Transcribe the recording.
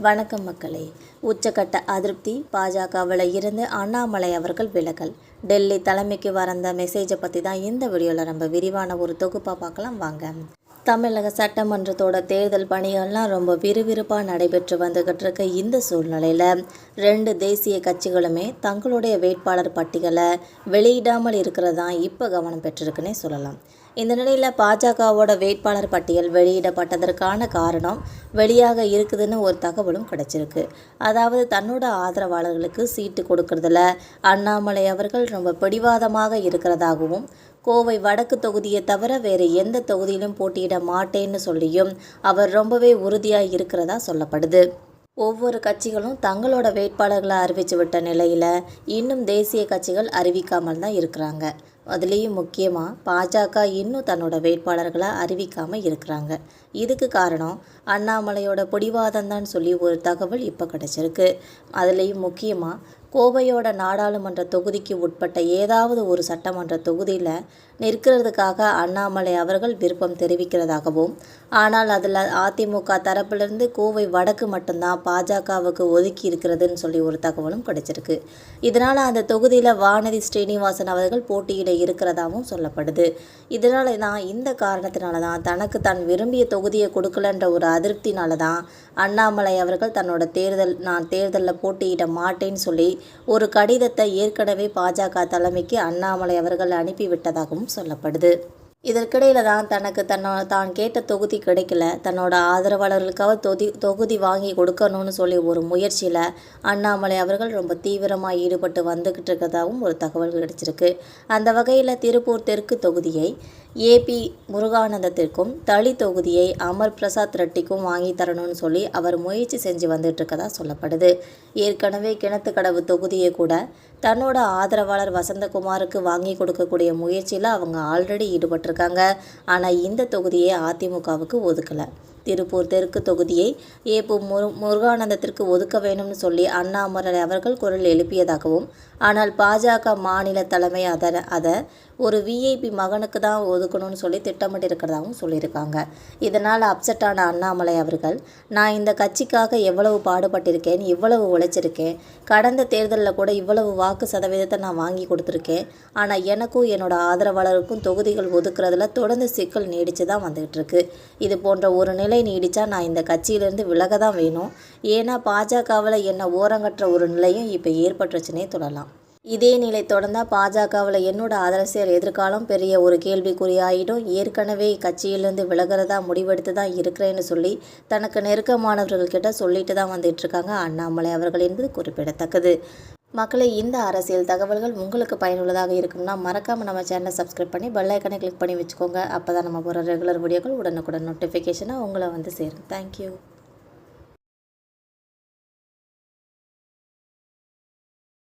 வணக்கம் மக்களே. உச்சக்கட்ட அதிருப்தி பாஜகவில் இருந்து அண்ணாமலை அவர்கள் விலகல். டெல்லி தலைமைக்கு வந்த மெசேஜை பற்றி தான் இந்த வீடியோவில் நம்ம விரிவான ஒரு தொகுப்பாக பார்க்கலாம் வாங்க. தமிழக சட்டமன்றத்தோட தேர்தல் பணிகள்லாம் ரொம்ப விறுவிறுப்பாக நடைபெற்று வந்துக்கிட்டு இருக்க இந்த சூழ்நிலையில் 2 தேசிய கட்சிகளுமே தங்களுடைய வேட்பாளர் பட்டியலை வெளியிடாமல் இருக்கிறதான் இப்போ கவனம் பெற்றிருக்குன்னே சொல்லலாம். இந்த நிலையில் பாஜகவோட வேட்பாளர் பட்டியல் வெளியிடப்பட்டதற்கான காரணம் வெளியாக இருக்குதுன்னு ஒரு தகவலும் கிடைச்சிருக்கு. அதாவது தன்னோட ஆதரவாளர்களுக்கு சீட்டு கொடுக்கறதுல அண்ணாமலை அவர்கள் ரொம்ப பிடிவாதமாக இருக்கிறதாகவும், கோவை வடக்கு தொகுதியை தவிர வேறு எந்த தொகுதியிலும் போட்டியிட மாட்டேன்னு சொல்லியும் அவர் ரொம்பவே உறுதியாக இருக்கிறதா சொல்லப்படுது. ஒவ்வொரு கட்சிகளும் தங்களோட வேட்பாளர்களை அறிவித்து விட்ட நிலையில் இன்னும் தேசிய கட்சிகள் அறிவிக்காமல் தான் இருக்கிறாங்க. அதுலேயும் முக்கியமாக பாஜக இன்னும் தன்னோட வேட்பாளர்களை அறிவிக்காமல் இருக்கிறாங்க. இதுக்கு காரணம் அண்ணாமலையோட பிடிவாதம் தான் சொல்லி ஒரு தகவல் இப்போ கிடச்சிருக்கு. அதுலேயும் முக்கியமாக கோவையோட நாடாளுமன்ற தொகுதிக்கு உட்பட்ட ஏதாவது ஒரு சட்டமன்ற தொகுதியில் நிற்கிறதுக்காக அண்ணாமலை அவர்கள் விருப்பம் தெரிவிக்கிறதாகவும், ஆனால் அதில் அதிமுக தரப்பிலிருந்து கோவை வடக்கு மட்டும்தான் பாஜகவுக்கு ஒதுக்கி இருக்கிறதுன்னு சொல்லி ஒரு தகவலும் கிடைச்சிருக்கு. இதனால் அந்த தொகுதியில் வானதி ஸ்ரீனிவாசன் அவர்கள் போட்டியிட இருக்கிறதாகவும் சொல்லப்படுது. இதனால தான் இந்த காரணத்தினால தான் தனக்கு தான் விரும்பிய தொகுதியை கொடுக்கலன்ற ஒரு அதிருப்தினால தான் அண்ணாமலை அவர்கள் தன்னோட நான் தேர்தலில் போட்டியிட மாட்டேன்னு சொல்லி ஒரு கடிதத்தை ஏற்கனவே பாஜக தலைமைக்கு அண்ணாமலை அவர்கள் அனுப்பிவிட்டதாகவும் சொல்லப்படுது. இதற்கிடையில் தான் தனக்கு தான் கேட்ட தொகுதி கிடைக்கல, தன்னோட ஆதரவாளர்களுக்காக தொகுதி வாங்கி கொடுக்கணும்னு சொல்லி ஒரு முயற்சியில் அண்ணாமலை அவர்கள் ரொம்ப தீவிரமாக ஈடுபட்டு வந்துக்கிட்டு இருக்கிறதாகவும் ஒரு தகவல் கிடைச்சிருக்கு. அந்த வகையில் திருப்பூர் தெற்கு தொகுதியை ஏபி முருகானந்தத்திற்கும், தளி தொகுதியை அமர் பிரசாத் ரெட்டிக்கும் வாங்கி தரணும்னு சொல்லி அவர் முயற்சி செஞ்சு வந்துட்டு இருக்கதா சொல்லப்படுது. ஏற்கனவே கிணத்துக்கடவு தொகுதியை கூட தன்னோட ஆதரவாளர் வசந்தகுமாருக்கு வாங்கி கொடுக்கக்கூடிய முயற்சியில் அவங்க ஆல்ரெடி ஈடுபட்டிருக்காங்க. ஆனால் இந்த தொகுதியை அதிமுகவுக்கு ஒதுக்கலை. திருப்பூர் தெற்கு தொகுதியை ஏபு முருகானந்தத்திற்கு ஒதுக்க வேணும்னு சொல்லி அண்ணாமலை அவர்கள் குரல் எழுப்பியதாகவும், ஆனால் பாஜக மாநில தலைமை அதை ஒரு விஐபி மகனுக்கு தான் ஒதுக்கணும்னு சொல்லி திட்டமிட்டு இருக்கிறதாகவும் சொல்லியிருக்காங்க. இதனால் அப்செட்டான அண்ணாமலை அவர்கள், நான் இந்த கட்சிக்காக எவ்வளவு பாடுபட்டிருக்கேன், இவ்வளவு உழைச்சிருக்கேன், கடந்த தேர்தலில் கூட இவ்வளவு வாக்கு சதவீதத்தை நான் வாங்கி கொடுத்துருக்கேன், ஆனால் எனக்கும் என்னோட ஆதரவாளருக்கும் தொகுதிகள் ஒதுக்குறதுல தொடர்ந்து சிக்கல் நீடிச்சு தான் வந்துகிட்டு இருக்கு. இது போன்ற ஒரு நிலை நீடிச்சா நான் இந்த கட்சியிலேருந்து விலக தான் வேணும். ஏன்னா பாஜகவில் என்ன ஓரங்கற்ற ஒரு நிலையும் இப்போ ஏற்பட்டுச்சுன்னே சொல்லலாம். இதே நிலை தொடர்ந்தால் பாஜகவில் என்னோட அரசியல் எதிர்காலம் பெரிய ஒரு கேள்விக்குறியாயிடும். ஏற்கனவே கட்சியிலேருந்து விலகிறதா முடிவெடுத்து தான் இருக்கிறேன்னு சொல்லி தனக்கு நெருக்கமானவர்கள்கிட்ட சொல்லிட்டு தான் வந்துட்டுருக்காங்க அண்ணாமலை அவர்கள் என்பது குறிப்பிடத்தக்கது. மக்களை, இந்த அரசியல் தகவல்கள் உங்களுக்கு பயனுள்ளதாக இருக்கும்னா மறக்காமல் நம்ம சேனலை சப்ஸ்கிரைப் பண்ணி பெல் ஐக்கனை கிளிக் பண்ணி வச்சுக்கோங்க. அப்போ தான் நம்ம போகிற ரெகுலர் வீடியோக்கள் உடனுக்குடன் நோட்டிஃபிகேஷனாக உங்களை வந்து சேரும். தேங்க்யூ.